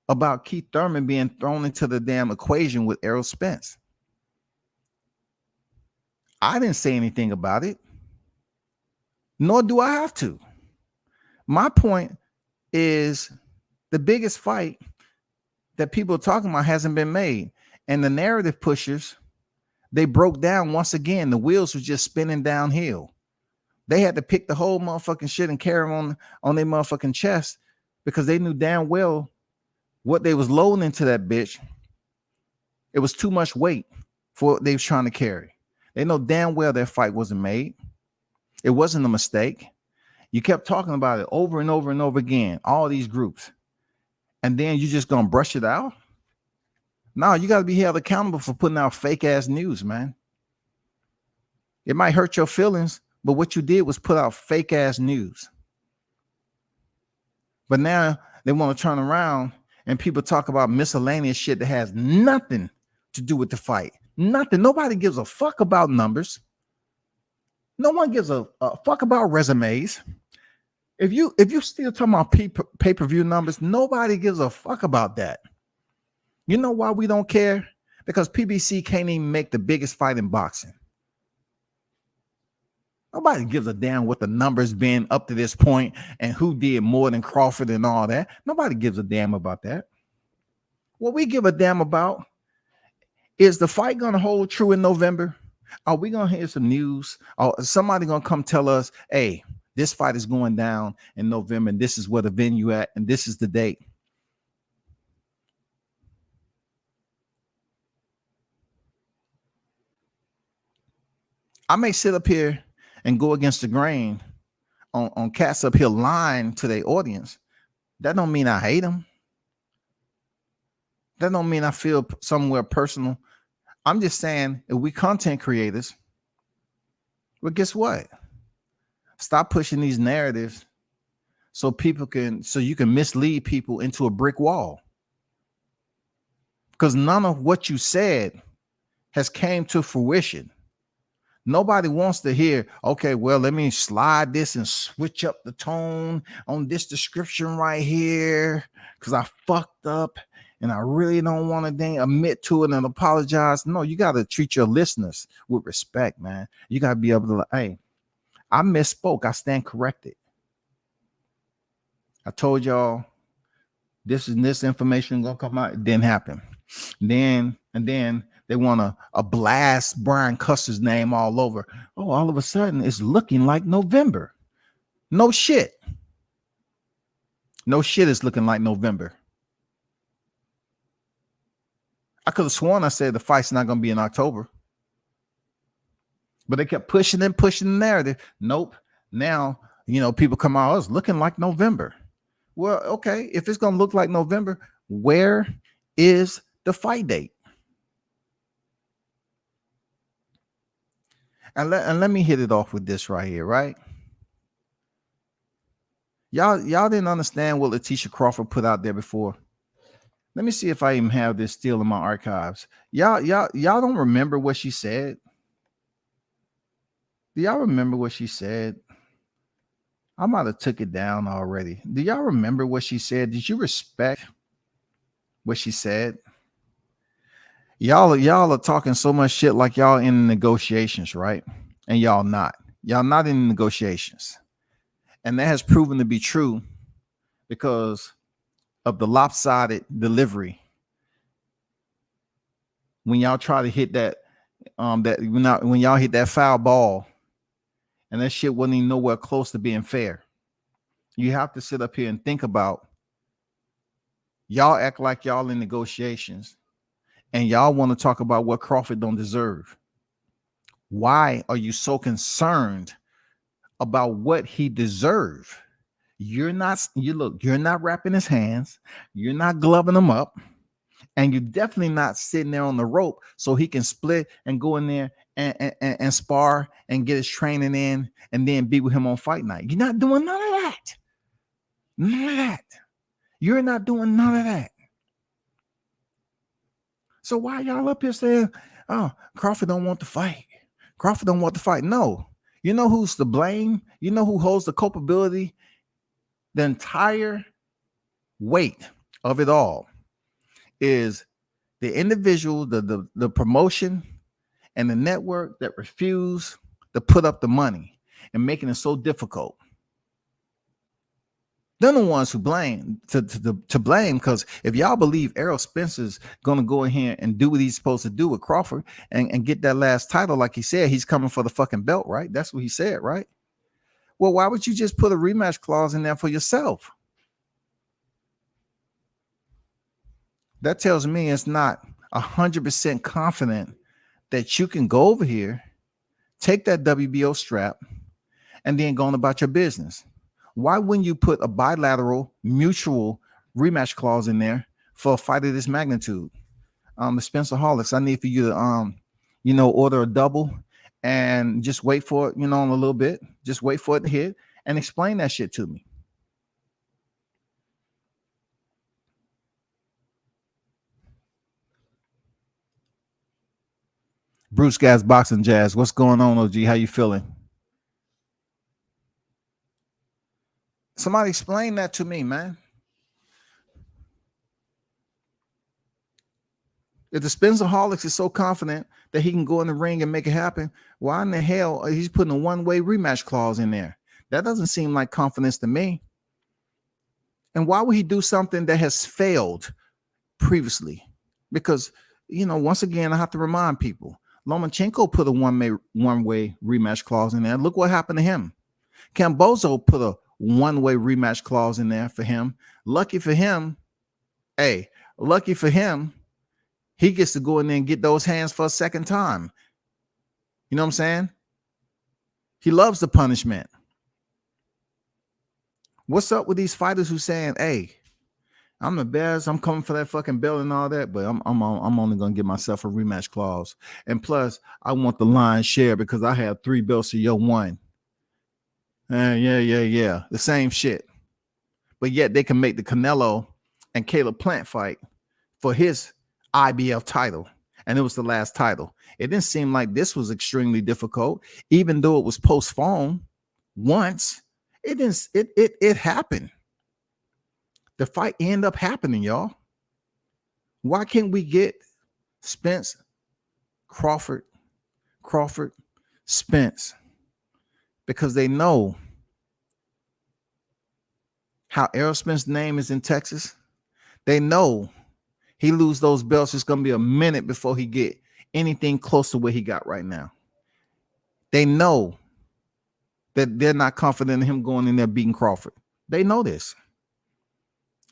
about Keith Thurman being thrown into the damn equation with Errol Spence. I didn't say anything about it, nor do I have to. My point is the biggest fight that people are talking about hasn't been made. And the narrative pushers, they broke down once again. The wheels were just spinning downhill. They had to pick the whole motherfucking shit and carry on their motherfucking chest because they knew damn well what they was loading into that bitch. It was too much weight for what they was trying to carry. They know damn well their fight wasn't made. It wasn't a mistake. You kept talking about it over and over and over again, all these groups. And then you just gonna brush it out? No, you got to be held accountable for putting out fake ass news, man. It might hurt your feelings, but what you did was put out fake ass news. But now they want to turn around and people talk about miscellaneous shit that has nothing to do with the fight. Nothing. Nobody gives a fuck about numbers. No one gives a fuck about resumes. If you still talking about pay-per-view numbers, nobody gives a fuck about that. You know why we don't care? Because PBC can't even make the biggest fight in boxing. Nobody gives a damn what the numbers been up to this point and who did more than Crawford and all that. Nobody gives a damn about that. What we give a damn about is the fight going to hold true in November? Are we going to hear some news? Or is somebody going to come tell us, hey, this fight is going down in November and this is where the venue at and this is the date? I may sit up here and go against the grain on cats up here lying to their audience. That don't mean I hate them. That don't mean I feel somewhere personal. I'm just saying, if we content creators, well, guess what? Stop pushing these narratives so you can mislead people into a brick wall. Because none of what you said has came to fruition. Nobody wants to hear, okay, well, let me slide this and switch up the tone on this description right here because I fucked up and I really don't want to admit to it and apologize. No, you got to treat your listeners with respect, man. You got to be able to, hey, I misspoke. I stand corrected. I told y'all this information going to come out. It didn't happen. And then they want to blast Brian Custer's name all over. Oh, all of a sudden it's looking like November. No shit. No shit is looking like November. I could have sworn I said the fight's not going to be in October. But they kept pushing the narrative. Nope. Now, people come out, it's looking like November. Well, okay. If it's going to look like November, where is the fight date? And let me hit it off with this right here, right? Y'all didn't understand what Letitia Crawford put out there before. Let me see if I even have this still in my archives. Y'all don't remember what she said? Do y'all remember what she said? I might have took it down already. Do y'all remember what she said? Did you respect what she said? Y'all are talking so much shit like y'all in negotiations, right? And y'all not. Y'all not in negotiations. And that has proven to be true because of the lopsided delivery. When y'all try to hit that, when y'all hit that foul ball, and that shit wasn't even nowhere close to being fair. You have to sit up here and think about, y'all act like y'all in negotiations and y'all want to talk about what Crawford don't deserve. Why are you so concerned about what he deserves? You're not wrapping his hands. You're not gloving him up. And you're definitely not sitting there on the rope so he can split and go in there and spar and get his training in and then be with him on fight night. You're not doing none of that. None of that. You're not doing none of that. So why y'all up here saying, oh, Crawford don't want to fight? Crawford don't want to fight. No. You know who's to blame? You know who holds the culpability? The entire weight of it all is the individual, the promotion, and the network that refuse to put up the money and making it so difficult. They're the ones who blame to blame, because if y'all believe Errol Spencer's gonna go in here and do what he's supposed to do with Crawford and get that last title, like he said, he's coming for the fucking belt, right? That's what he said, right? Well, why would you just put a rematch clause in there for yourself? That tells me it's not 100% confident that you can go over here, take that WBO strap, and then go on about your business. Why wouldn't you put a bilateral mutual rematch clause in there for a fight of this magnitude? The Spencer Holics, I need for you to order a double and just wait for it, in a little bit. Just wait for it to hit and explain that shit to me. Bruce Gas Boxing Jazz, what's going on, OG? How you feeling? Somebody explain that to me, man. If the Spencer Holics is so confident that he can go in the ring and make it happen, why in the hell he's putting a one-way rematch clause in there? That doesn't seem like confidence to me. And why would he do something that has failed previously? Because, once again, I have to remind people, Lomachenko put a one-way rematch clause in there. Look what happened to him. Cambozo put a one-way rematch clause in there for him. Lucky for him, he gets to go in there and get those hands for a second time. You know what I'm saying? He loves the punishment. What's up with these fighters who saying, hey, I'm the best, I'm coming for that fucking belt and all that, but I'm only gonna give myself a rematch clause. And plus, I want the lion's share because I have 3 belts to your 1. Yeah. The same shit. But yet they can make the Canelo and Caleb Plant fight for his IBF title. And it was the last title. It didn't seem like this was extremely difficult, even though it was postponed once. It happened. The fight ended up happening, y'all. Why can't we get Spence, Crawford, Spence? Because they know how Errol Spence's name is in Texas. They know he lose those belts, it's going to be a minute before he get anything close to what he got right now. They know that they're not confident in him going in there beating Crawford. They know this.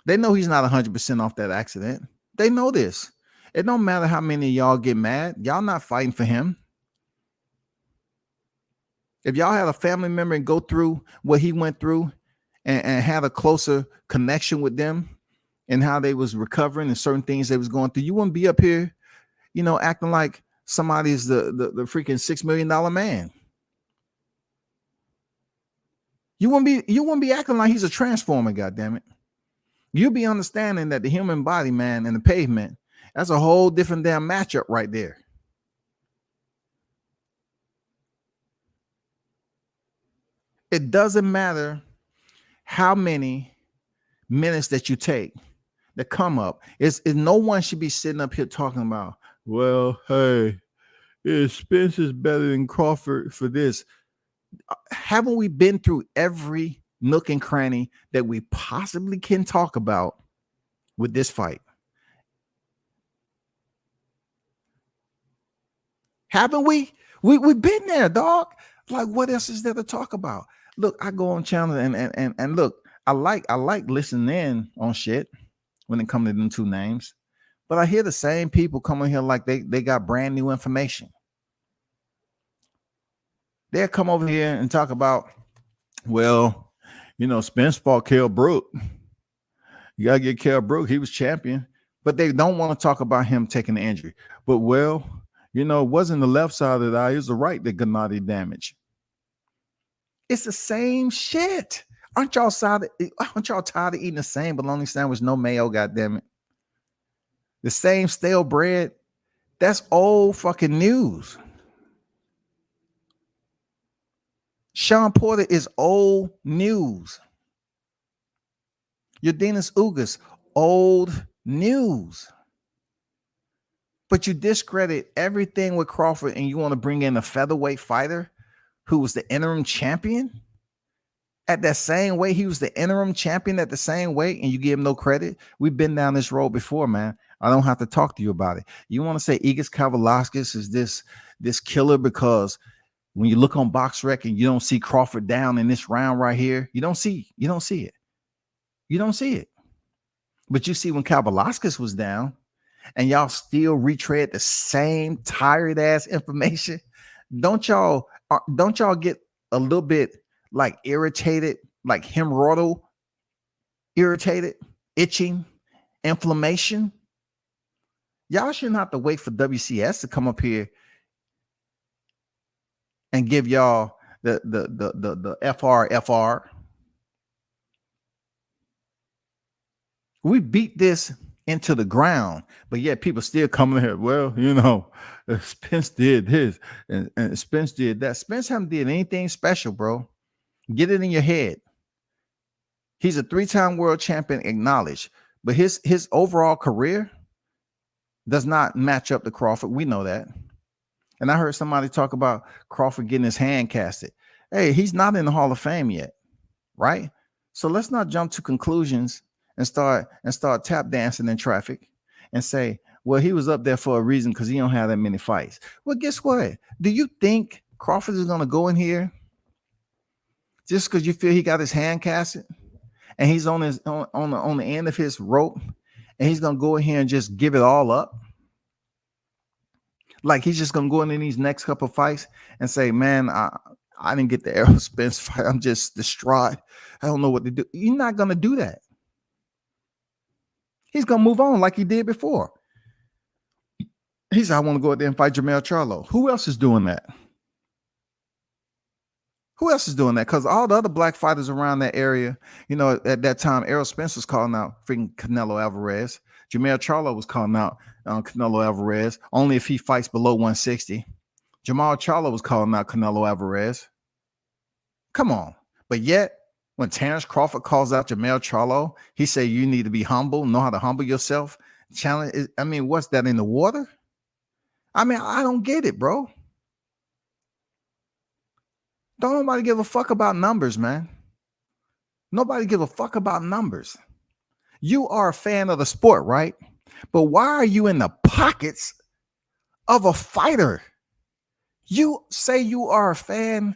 They know he's not 100% off that accident. They know this. It don't matter how many of y'all get mad. Y'all not fighting for him. If y'all had a family member and go through what he went through and had a closer connection with them and how they was recovering and certain things they was going through, you wouldn't be up here, acting like somebody's the freaking $6 million man. You wouldn't be acting like he's a transformer, goddammit. You'll be understanding that the human body, man, and the pavement, that's a whole different damn matchup right there. It doesn't matter how many minutes that you take that come up. No one should be sitting up here talking about, well, hey, Spence is better than Crawford for this. Haven't we been through every nook and cranny that we possibly can talk about with this fight? Haven't we? We've been there, dog. Like, what else is there to talk about? Look, I go on channel and look, I like listening in on shit when it comes to them 2 names, but I hear the same people coming here like they got brand new information. They'll come over here and talk about, well, Spence fought Kell Brook. You gotta get Kell Brook. He was champion, but they don't want to talk about him taking the injury. But it wasn't the left side of the eye; it was the right that Gennady damaged. It's the same shit. Aren't y'all tired of eating the same bologna sandwich, no mayo? Goddamn it, the same stale bread. That's old fucking news. Sean Porter is old news. Yordenis Ugas, old news. But you discredit everything with Crawford and you want to bring in a featherweight fighter who was the interim champion at that same weight. He was the interim champion at the same weight and you give him no credit. We've been down this road before, man. I don't have to talk to you about it. You want to say Igor Kavalauskas is this killer because when you look on BoxRec and you don't see Crawford down in this round right here, you don't see it. You don't see it. But you see when Kavalauskas was down and y'all still retread the same tired ass information, don't y'all get a little bit like irritated, like hemorrhoidal, irritated, itching, inflammation? Y'all shouldn't have to wait for WCS to come up here and give y'all the FR. We beat this into the ground, but yet people still coming here. Well, you know, Spence did this and Spence did that. Spence haven't did anything special, bro. Get it in your head. He's a 3-time world champion, acknowledged, but his overall career does not match up to Crawford. We know that. And I heard somebody talk about Crawford getting his hand casted. Hey, he's not in the Hall of Fame yet, right? So let's not jump to conclusions and start tap dancing in traffic and say, well, he was up there for a reason because he don't have that many fights. Well, guess what? Do you think Crawford is going to go in here just because you feel he got his hand casted and he's on the end of his rope and he's going to go in here and just give it all up? Like he's just going to go in these next couple of fights and say, man, I didn't get the Errol Spence fight. I'm just distraught. I don't know what to do. You're not going to do that. He's going to move on like he did before. He said, I want to go out there and fight Jermell Charlo. Who else is doing that? Because all the other black fighters around that area, you know, at that time, Errol Spence was calling out freaking Canelo Alvarez. Jermell Charlo was calling out Canelo Alvarez only if he fights below 160. Jermall Charlo was calling out Canelo Alvarez. Come on. But yet, when Terrence Crawford calls out Jermell Charlo, he said you need to be humble, know how to humble yourself. Challenge. I mean, what's that in the water? I mean, I don't get it, bro. Don't nobody give a fuck about numbers, man. Nobody give a fuck about numbers. You are a fan of the sport, right? But why are you in the pockets of a fighter? You say you are a fan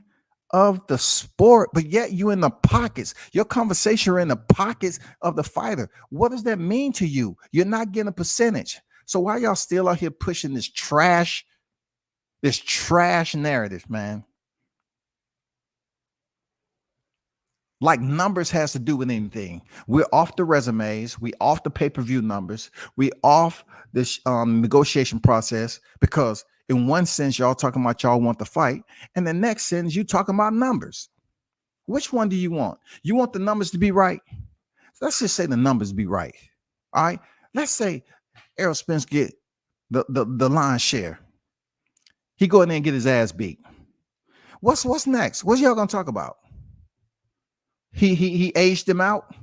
of the sport, but yet you in the pockets. Your conversation are in the pockets of the fighter. What does that mean to you? You're not getting a percentage. So why y'all still out here pushing this trash narrative, man? Like numbers has to do with anything. We're off the resumes. We off the pay-per-view numbers. We off this negotiation process because in one sense, y'all talking about y'all want the fight. And the next sense, you talking about numbers. Which one do you want? You want the numbers to be right? Let's just say the numbers be right. All right. Let's say Errol Spence get the lion's share. He go in there and get his ass beat. What's next? What y'all gonna talk about? He aged him out.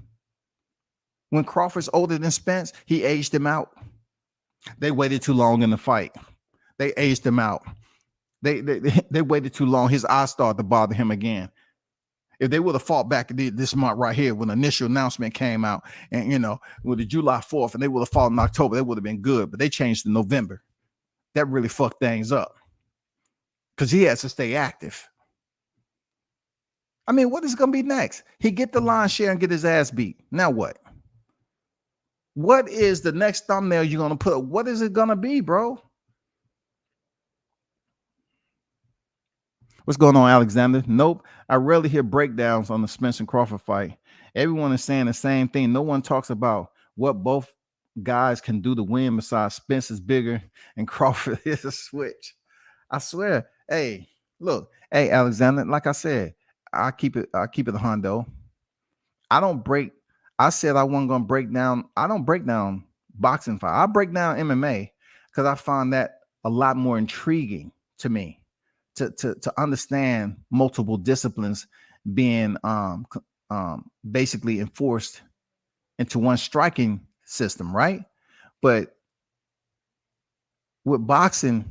When Crawford's older than Spence, he aged him out. They waited too long in the fight. They aged him out. They waited too long. His eyes started to bother him again. If they would have fought back this month right here when the initial announcement came out, and you know, with the July 4th, and they would have fought in October, they would have been good. But they changed to November. That really fucked things up because he has to stay active. I mean, what is going to be next? He get the lion's share and get his ass beat. Now what? What is the next thumbnail you're going to put? What is it going to be, bro? What's going on, Alexander? Nope. I rarely hear breakdowns on the Spence and Crawford fight. Everyone is saying the same thing. No one talks about what both guys can do to win besides Spence is bigger and Crawford is a switch. I swear. Hey, look. Hey, Alexander, like I said, I keep it a hundo. I said I wasn't gonna break down. I don't break down boxing fight. I break down MMA because I find that a lot more intriguing to me to understand multiple disciplines being basically enforced into one striking system, right? But with boxing,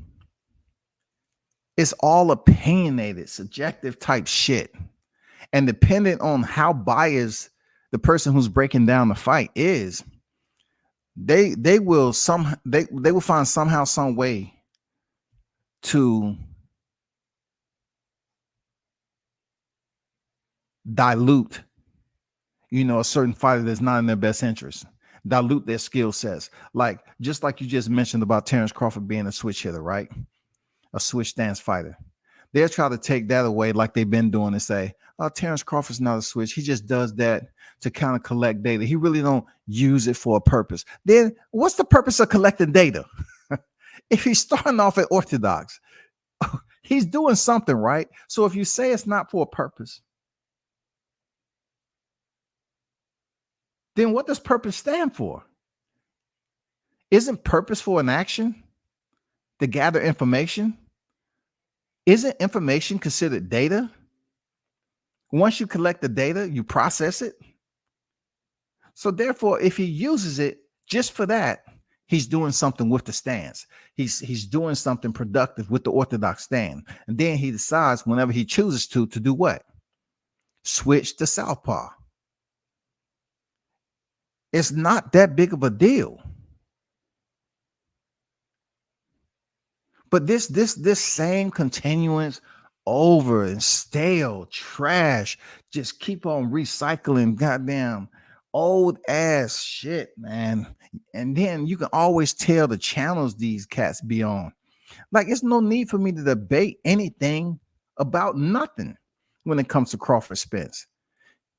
it's all opinionated, subjective type shit. And depending on how biased the person who's breaking down the fight is, they will they will find somehow some way to dilute, a certain fighter that's not in their best interest, dilute their skill sets. Like just like you just mentioned about Terrence Crawford being a switch hitter, right? A switch stance fighter. They'll try to take that away like they've been doing and say, oh, Terrence Crawford's not a switch. He just does that to kind of collect data. He really don't use it for a purpose. Then what's the purpose of collecting data? If he's starting off at orthodox, he's doing something, right? So if you say it's not for a purpose, then what does purpose stand for? Isn't purpose for an action to gather information? Isn't information considered data? Once you collect the data, you process it. So therefore, if he uses it just for that, he's doing something with the stance. He's doing something productive with the orthodox stand. And then he decides whenever he chooses to do what? Switch to southpaw. It's not that big of a deal. But this same continuance over and stale trash, just keep on recycling goddamn old ass shit, man. And then you can always tell the channels these cats be on. Like, it's no need for me to debate anything about nothing when it comes to Crawford Spence.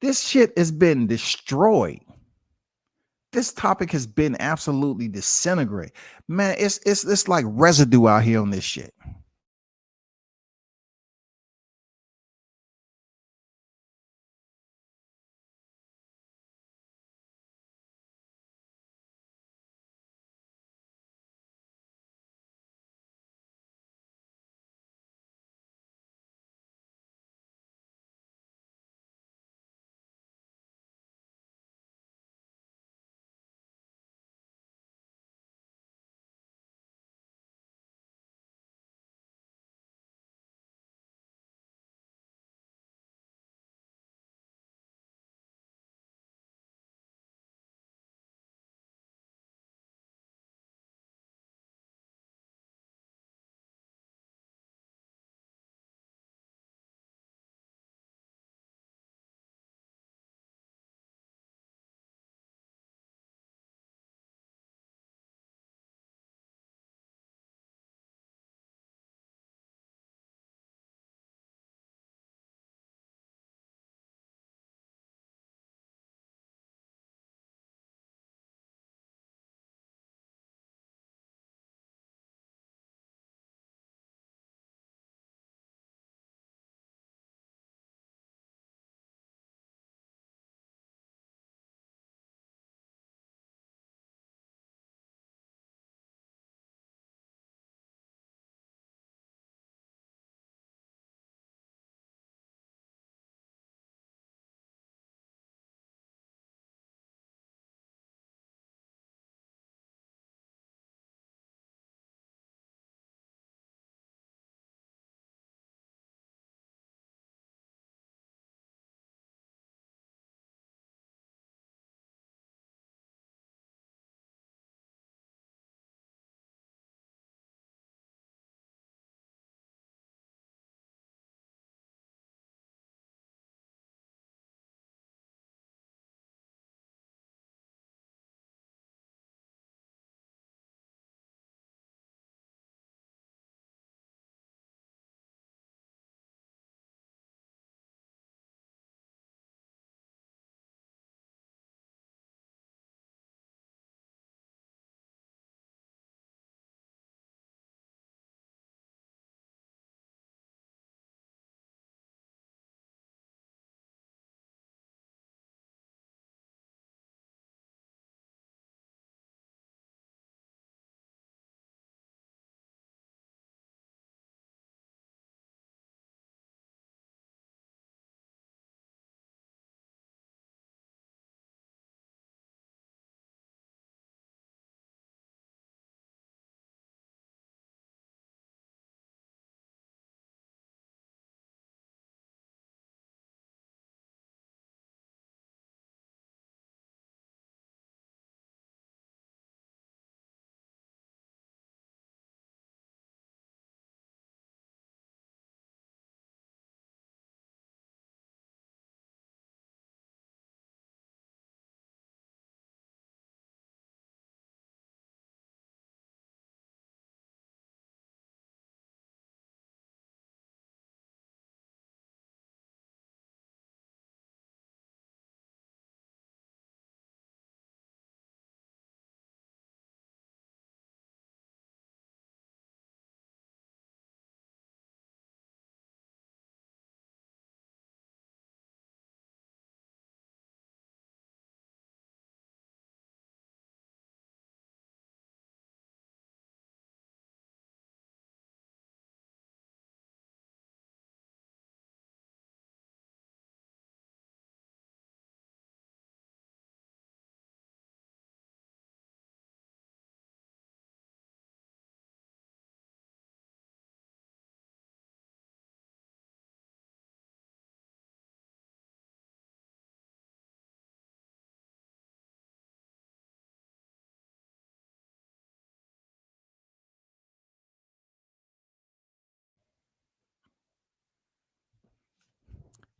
This shit has been destroyed. This topic has been absolutely disintegrated. Man, it's like residue out here on this shit.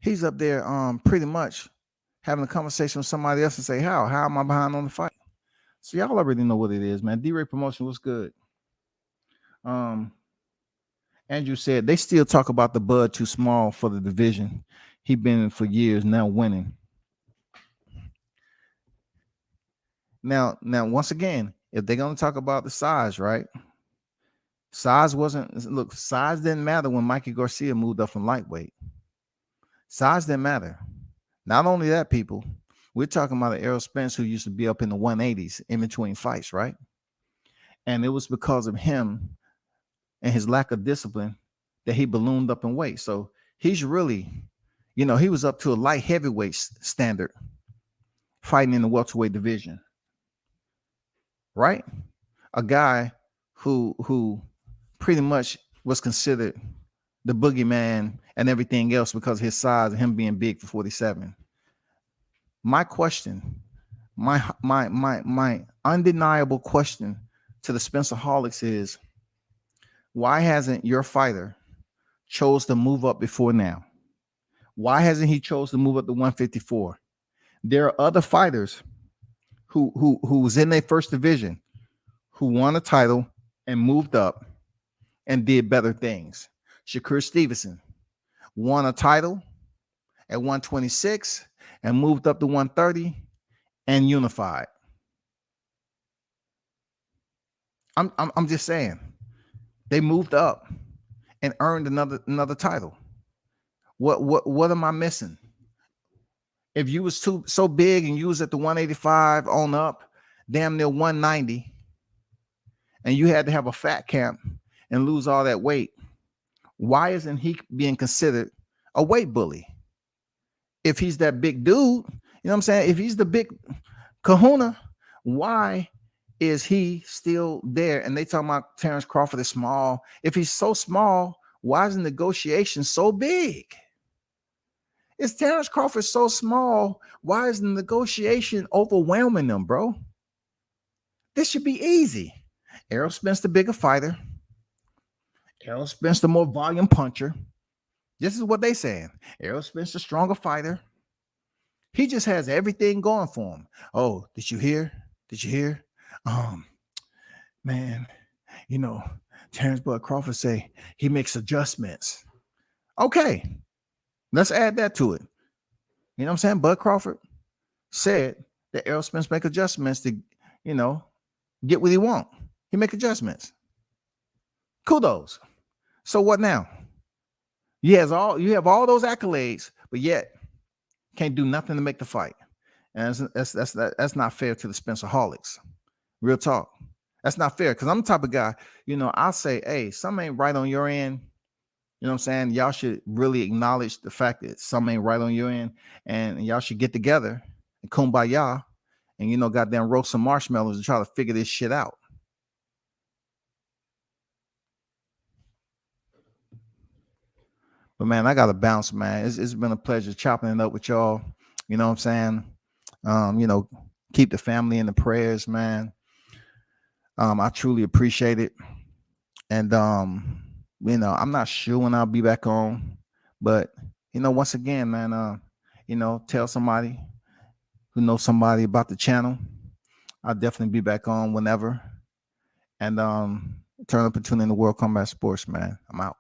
He's up there pretty much having a conversation with somebody else and say, how am I behind on the fight? So y'all already know what it is, man. D-Ray Promotion was good. Andrew said they still talk about the Bud too small for the division. He been in for years now, winning. Now, once again, if they're gonna talk about the size, right? Size didn't matter when Mikey Garcia moved up from lightweight. Size didn't matter. Not only that, people, we're talking about Errol Spence who used to be up in the 180s in between fights, right? And it was because of him and his lack of discipline that he ballooned up in weight. So he's really, he was up to a light heavyweight standard fighting in the welterweight division, right? A guy who pretty much was considered the boogeyman and everything else because of his size and him being big for 47. My question, my undeniable question to the Spencerholics is, why hasn't your fighter chose to move up before now? Why hasn't he chose to move up to 154? There are other fighters who was in their first division who won a title and moved up and did better things. Shakur Stevenson won a title at 126 and moved up to 130 and unified. I'm just saying, they moved up and earned another title. What am I missing? If you was so big and you was at the 185 on up, damn near 190, and you had to have a fat camp and lose all that weight, why isn't he being considered a weight bully? If he's that big dude, you know what I'm saying? If he's the big kahuna, why is he still there? And they talking about Terrence Crawford is small. If he's so small, why is the negotiation so big? Is Terrence Crawford so small? Why is the negotiation overwhelming them, bro? This should be easy. Errol Spence, the bigger fighter. Errol Spence, the more volume puncher. This is what they saying. Errol Spence, the stronger fighter. He just has everything going for him. Oh, did you hear? Man, Terrence Bud Crawford say he makes adjustments. Okay, let's add that to it. You know what I'm saying? Bud Crawford said that Errol Spence make adjustments to, get what he want. He make adjustments. Kudos. So what now? You have all those accolades, but yet can't do nothing to make the fight. And that's not fair to the Spencerholics. Real talk. That's not fair, because I'm the type of guy, I'll say, hey, something ain't right on your end. You know what I'm saying? Y'all should really acknowledge the fact that something ain't right on your end, and y'all should get together and kumbaya and, goddamn roast some marshmallows and try to figure this shit out. But man, I got to bounce, man. It's been a pleasure chopping it up with y'all. You know what I'm saying? Keep the family in the prayers, man. I truly appreciate it. And, I'm not sure when I'll be back on, but, once again, man, tell somebody who knows somebody about the channel. I'll definitely be back on whenever. And, turn up and tune in to World Combat Sports, man. I'm out.